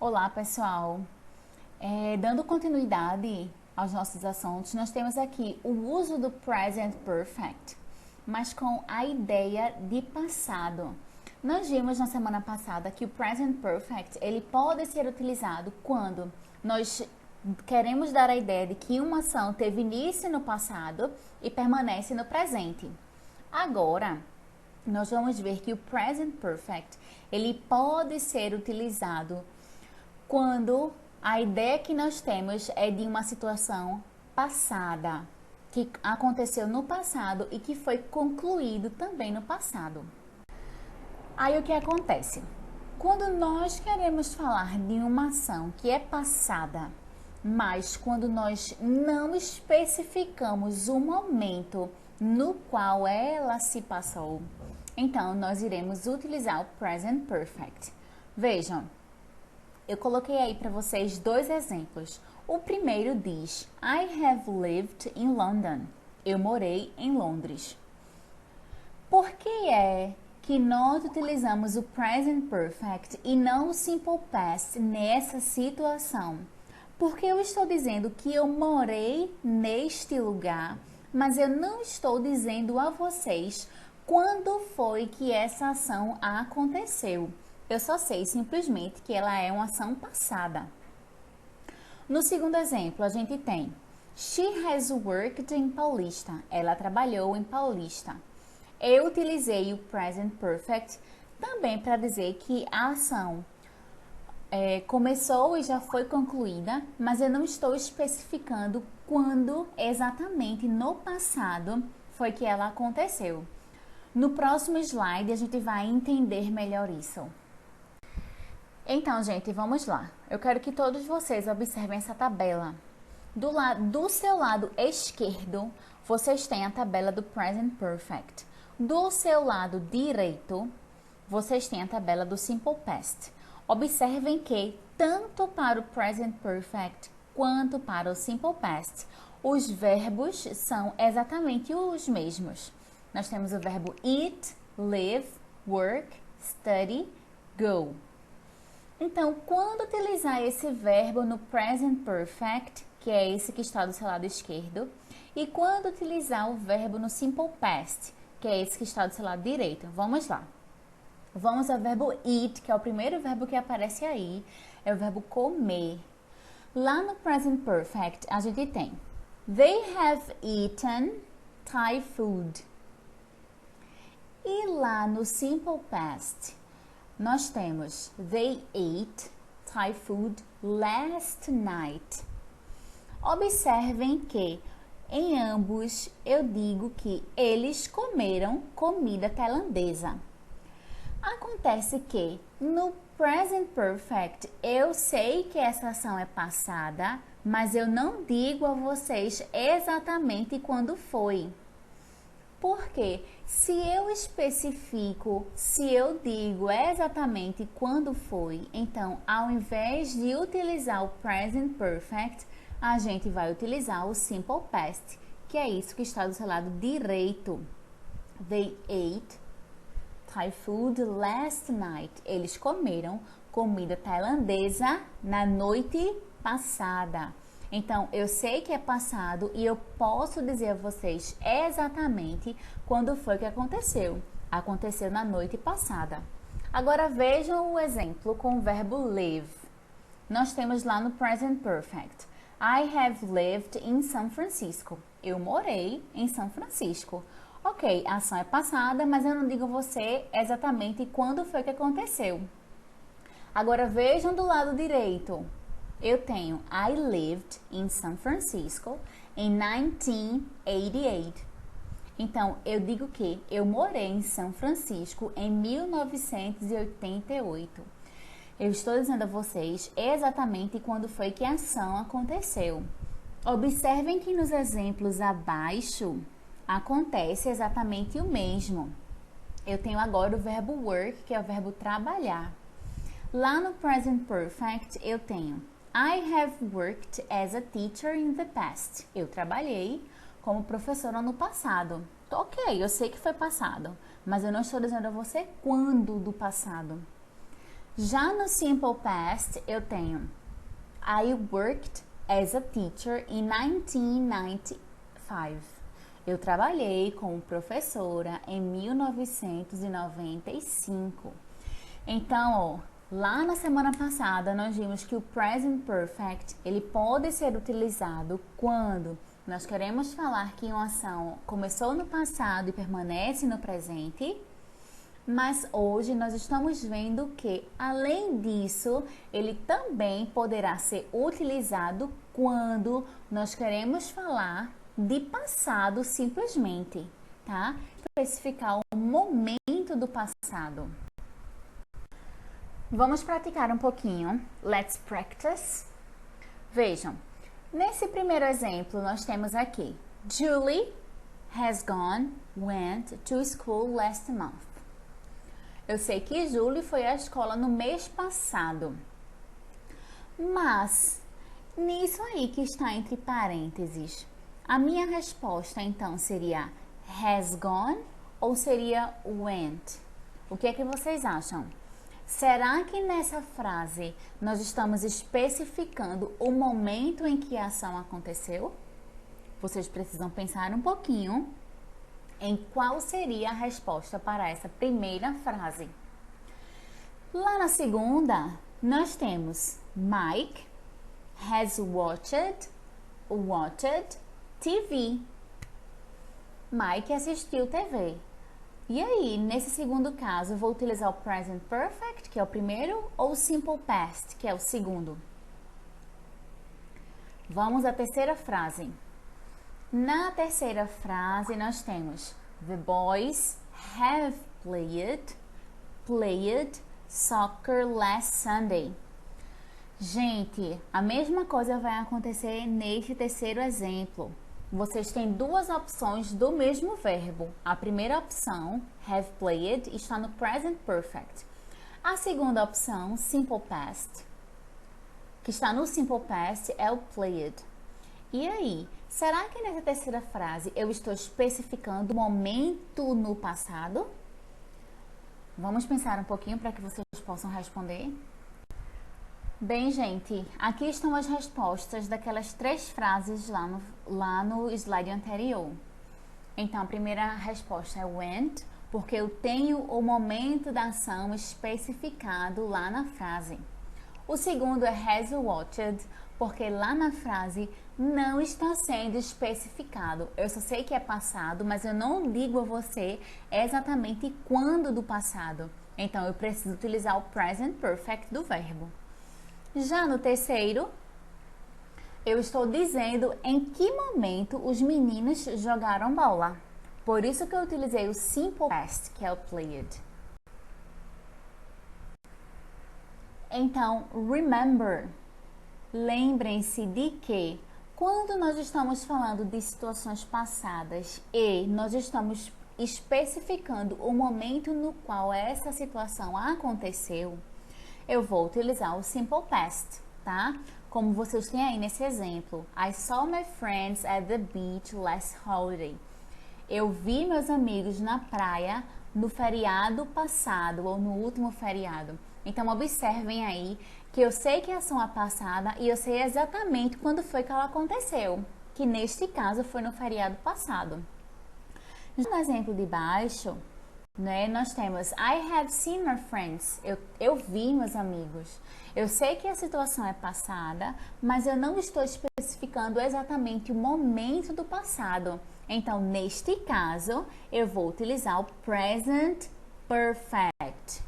Olá, pessoal. Dando continuidade aos nossos assuntos, nós temos aqui o uso do present perfect, mas com a ideia de passado. Nós vimos na semana passada que o present perfect ele pode ser utilizado quando nós queremos dar a ideia de que uma ação teve início no passado e permanece no presente. Agora, nós vamos ver que o present perfect ele pode ser utilizado quando a ideia que nós temos é de uma situação passada, que aconteceu no passado e que foi concluído também no passado. Aí o que acontece? Quando nós queremos falar de uma ação que é passada, mas quando nós não especificamos o momento no qual ela se passou, então nós iremos utilizar o present perfect. Vejam, eu coloquei aí para vocês dois exemplos. O primeiro diz, I have lived in London. Eu morei em Londres. Por que é que nós utilizamos o present perfect e não o simple past nessa situação? Porque eu estou dizendo que eu morei neste lugar, mas eu não estou dizendo a vocês quando foi que essa ação aconteceu. Eu só sei simplesmente que ela é uma ação passada. No segundo exemplo, a gente tem She has worked in Paulista. Ela trabalhou em Paulista. Eu utilizei o present perfect também para dizer que a ação começou e já foi concluída, mas eu não estou especificando quando exatamente no passado foi que ela aconteceu. No próximo slide, a gente vai entender melhor isso. Então, gente, vamos lá. Eu quero que todos vocês observem essa tabela. Do seu lado esquerdo, vocês têm a tabela do present perfect. Do seu lado direito, vocês têm a tabela do simple past. Observem que, tanto para o present perfect quanto para o simple past, os verbos são exatamente os mesmos. Nós temos o verbo eat, live, work, study, go. Então, quando utilizar esse verbo no present perfect, que é esse que está do seu lado esquerdo, e quando utilizar o verbo no simple past, que é esse que está do seu lado direito, vamos lá. Vamos ao verbo eat, que é o primeiro verbo que aparece aí, é o verbo comer. Lá no present perfect, a gente tem They have eaten Thai food. E lá no simple past, nós temos They ate Thai food last night. Observem que em ambos eu digo que eles comeram comida tailandesa. Acontece que no present perfect eu sei que essa ação é passada, mas eu não digo a vocês exatamente quando foi. Porque se eu especifico, se eu digo exatamente quando foi, então ao invés de utilizar o present perfect, a gente vai utilizar o simple past, que é isso que está do seu lado direito. They ate Thai food last night. Eles comeram comida tailandesa na noite passada. Então, eu sei que é passado e eu posso dizer a vocês exatamente quando foi que aconteceu. Aconteceu na noite passada. Agora, vejam o exemplo com o verbo live. Nós temos lá no present perfect. I have lived in San Francisco. Eu morei em São Francisco. Ok, a ação é passada, mas eu não digo a você exatamente quando foi que aconteceu. Agora, vejam do lado direito. Eu tenho I lived in San Francisco in 1988. Então, eu digo que eu morei em São Francisco em 1988. Eu estou dizendo a vocês exatamente quando foi que a ação aconteceu. Observem que nos exemplos abaixo acontece exatamente o mesmo. Eu tenho agora o verbo work, que é o verbo trabalhar. Lá no present perfect, eu tenho I have worked as a teacher in the past. Eu trabalhei como professora no passado. Ok, eu sei que foi passado, mas eu não estou dizendo a você quando do passado. Já no simple past, eu tenho I worked as a teacher in 1995. Eu trabalhei como professora em 1995. Então, ó, lá na semana passada, nós vimos que o present perfect, ele pode ser utilizado quando nós queremos falar que uma ação começou no passado e permanece no presente, mas hoje nós estamos vendo que, além disso, ele também poderá ser utilizado quando nós queremos falar de passado simplesmente, tá? Especificar o momento do passado. Vamos praticar um pouquinho. Let's practice. Vejam, nesse primeiro exemplo nós temos aqui: Julie went to school last month. Eu sei que Julie foi à escola no mês passado. Mas, nisso aí que está entre parênteses, a minha resposta então seria has gone ou seria went? O que é que vocês acham? Será que nessa frase nós estamos especificando o momento em que a ação aconteceu? Vocês precisam pensar um pouquinho em qual seria a resposta para essa primeira frase. Lá na segunda, nós temos Mike has watched TV. Mike assistiu TV. E aí, nesse segundo caso, eu vou utilizar o present perfect, que é o primeiro, ou o simple past, que é o segundo? Vamos à terceira frase. Na terceira frase, nós temos the boys have played soccer last Sunday. Gente, a mesma coisa vai acontecer neste terceiro exemplo. Vocês têm duas opções do mesmo verbo. A primeira opção, have played, está no present perfect. A segunda opção, simple past, que está no simple past, é o played. E aí, será que nessa terceira frase eu estou especificando o momento no passado? Vamos pensar um pouquinho para que vocês possam responder. Bem, gente, aqui estão as respostas daquelas três frases lá no slide anterior. Então, a primeira resposta é went, porque eu tenho o momento da ação especificado lá na frase. O segundo é has watched, porque lá na frase não está sendo especificado. Eu só sei que é passado, mas eu não digo a você exatamente quando do passado. Então, eu preciso utilizar o present perfect do verbo. Já no terceiro, eu estou dizendo em que momento os meninos jogaram bola. Por isso que eu utilizei o simple past, que é o played. Então, remember. Lembrem-se de que quando nós estamos falando de situações passadas e nós estamos especificando o momento no qual essa situação aconteceu, eu vou utilizar o simple past, tá? Como vocês têm aí nesse exemplo. I saw my friends at the beach last holiday. Eu vi meus amigos na praia no feriado passado ou no último feriado. Então, observem aí que eu sei que a ação é passada e eu sei exatamente quando foi que ela aconteceu, que neste caso foi no feriado passado. No exemplo de baixo, né, nós temos I have seen my friends. Eu vi meus amigos. Eu sei que a situação é passada, mas eu não estou especificando exatamente o momento do passado. Então, neste caso, eu vou utilizar o present perfect.